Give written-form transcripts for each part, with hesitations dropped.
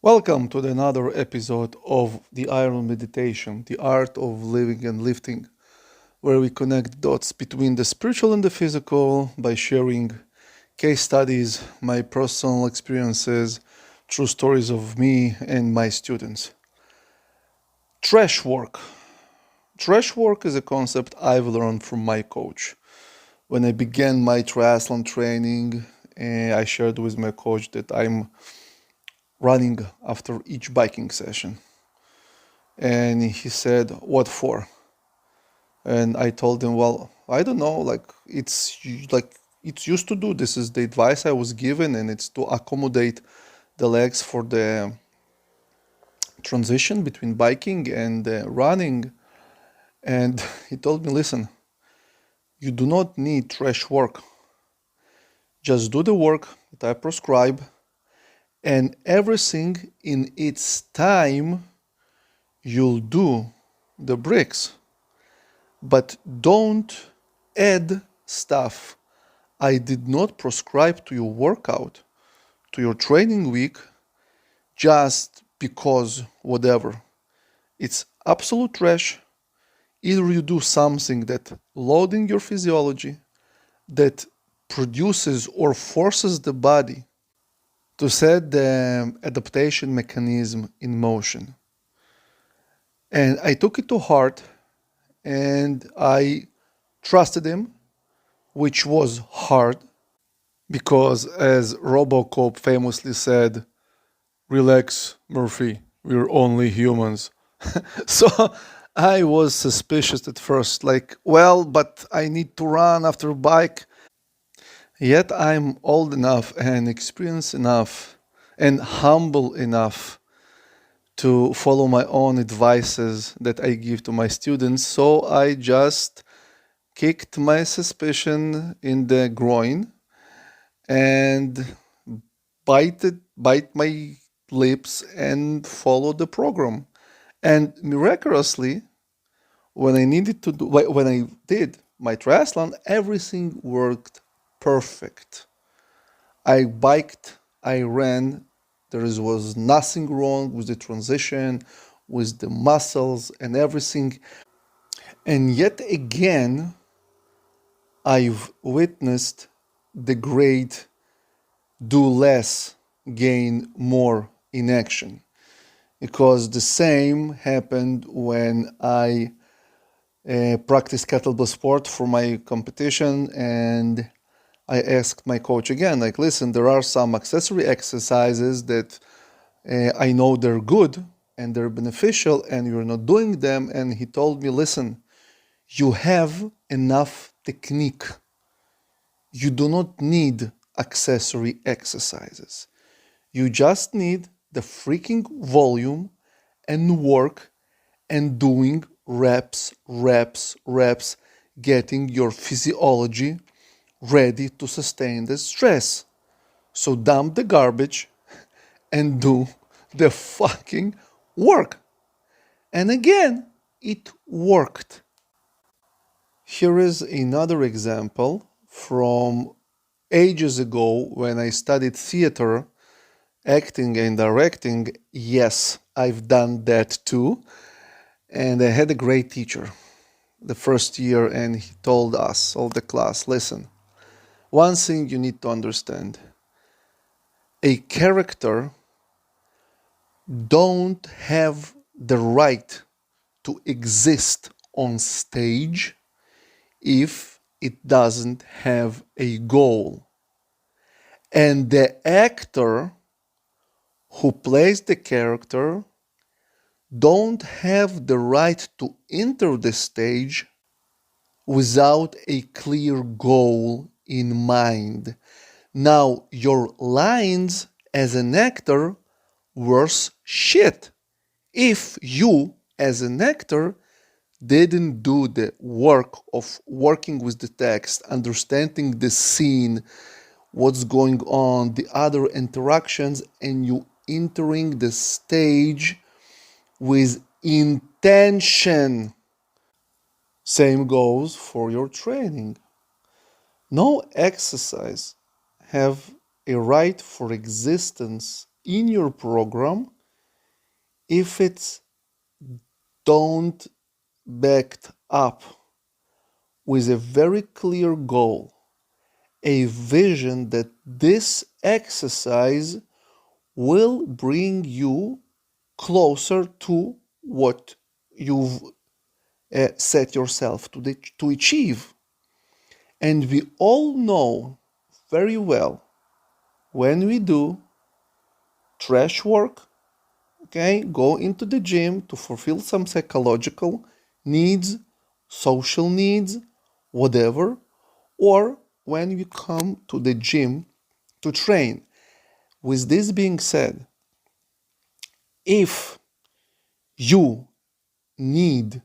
Welcome to another episode of the Iron Meditation, the art of living and lifting, where we connect dots between the spiritual and the physical by sharing case studies, my personal experiences, true stories of me and my students. Trash work. Trash work is a concept I've learned from my coach. When I began my triathlon training, I shared with my coach that I'm running after each biking session. And he said, "What for?" And I told him, "Well, I don't know, it's used to do. This is the advice I was given, and it's to accommodate the legs for the transition between biking and running." And he told me, "Listen, you do not need trash work. Just do the work that I prescribe, and everything in its time you'll do the bricks. But don't add stuff I did not prescribe to your workout, to your training week, just because whatever. It's absolute trash. Either you do something that loading your physiology, that produces or forces the body to set the adaptation mechanism in motion." And I took it to heart and I trusted him, which was hard because, as Robocop famously said, "Relax, Murphy, we're only humans." So I was suspicious at first, like, well, but I need to run after a bike. Yet I'm old enough and experienced enough and humble enough to follow my own advices that I give to my students. So I just kicked my suspicion in the groin and bite my lips and follow the program. And miraculously, when I did my triathlon, everything worked perfect. I biked, I ran. Was nothing wrong with the transition, with the muscles and everything. And yet again, I've witnessed the great do less, gain more in action. Because the same happened when I practiced kettlebell sport for my competition, and I asked my coach again, like, listen, there are some accessory exercises that I know they're good and they're beneficial, and you're not doing them. And he told me, listen, you have enough technique. You do not need accessory exercises. You just need the freaking volume and work and doing reps, reps, reps, getting your physiology ready to sustain the stress. So dump the garbage and do the fucking work." And again, it worked. Here is another example from ages ago when I studied theater, acting and directing. Yes, I've done that too. And I had a great teacher the first year, and he told us, all the class, listen, one thing you need to understand: a character don't have the right to exist on stage if it doesn't have a goal. And the actor who plays the character don't have the right to enter the stage without a clear goal in mind. Now, your lines as an actor worse shit if you, as an actor, didn't do the work of working with the text, understanding the scene, what's going on, the other interactions, and you entering the stage with intention. Same goes for your training. No exercise have a right for existence in your program if it's don't backed up with a very clear goal, a vision that this exercise will bring you closer to what you've set yourself to achieve. And we all know very well when we do trash work, okay, go into the gym to fulfill some psychological needs, social needs, whatever, or when you come to the gym to train. With this being said, if you need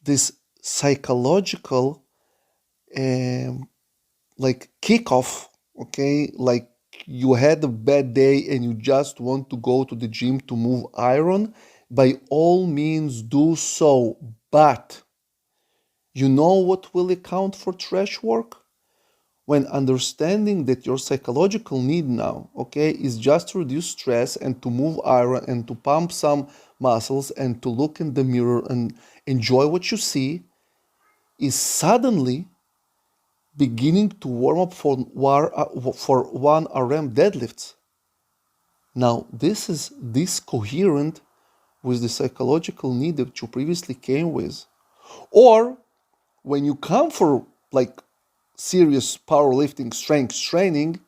this psychological like kickoff, okay, like you had a bad day and you just want to go to the gym to move iron, by all means do so. But you know what will account for trash work? When understanding that your psychological need now, okay, is just to reduce stress and to move iron and to pump some muscles and to look in the mirror and enjoy what you see, is suddenly beginning to warm up for 1 RM deadlifts. Now, this is discoherent with the psychological need that you previously came with. Or when you come for like serious powerlifting strength training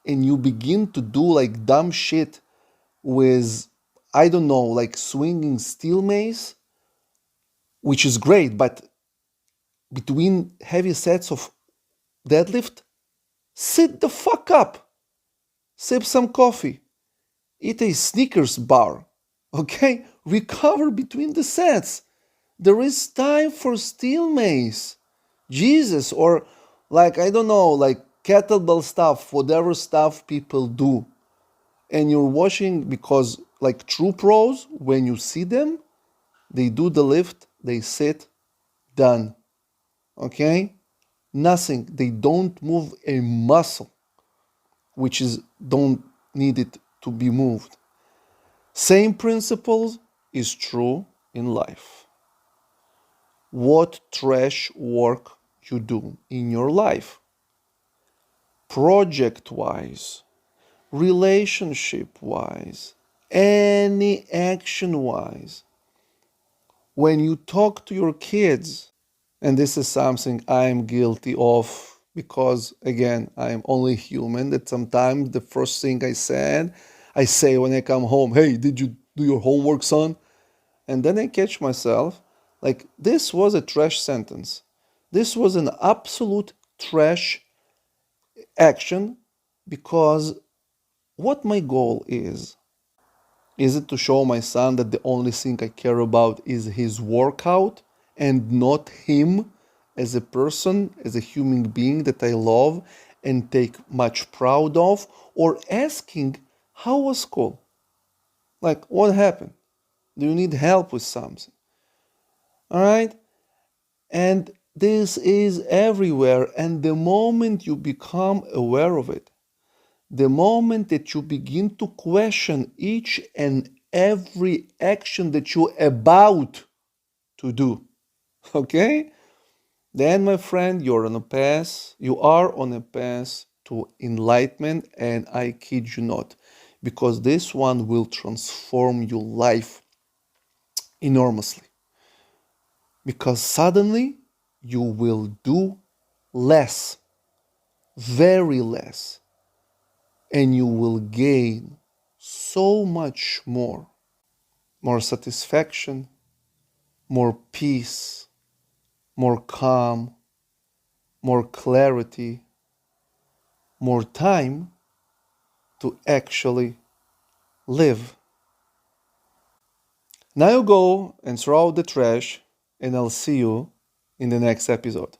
and you begin to do like dumb shit with, I don't know, like swinging steel mace, which is great, but between heavy sets of deadlift, sit the fuck up, sip some coffee, eat a Snickers bar, okay? Recover between the sets. There is time for steel mace. Jesus, or like, I don't know, like kettlebell stuff, whatever stuff people do. And you're watching because, like true pros, when you see them, they do the lift, they sit, done. Okay? Nothing. They don't move a muscle, which is don't need it to be moved. Same principles is true in life. What trash work you do in your life, project wise, relationship wise, any action wise. When you talk to your kids, and this is something I'm guilty of because, again, I'm only human, that sometimes the first thing I say when I come home, hey, did you do your homework, son? And then I catch myself, like, this was a trash sentence. This was an absolute trash action because what my goal is it to show my son that the only thing I care about is his workout and not him as a person, as a human being that I love and take much proud of, or asking, how was school? Like, what happened? Do you need help with something? All right? And this is everywhere. And the moment you become aware of it, the moment that you begin to question each and every action that you're about to do, okay? Then, my friend, you are on a path to enlightenment, and I kid you not, because this one will transform your life enormously. Because suddenly you will do less, very less, and you will gain so much more satisfaction, more peace, more calm, more clarity, more time to actually live. Now you go and throw out the trash, and I'll see you in the next episode.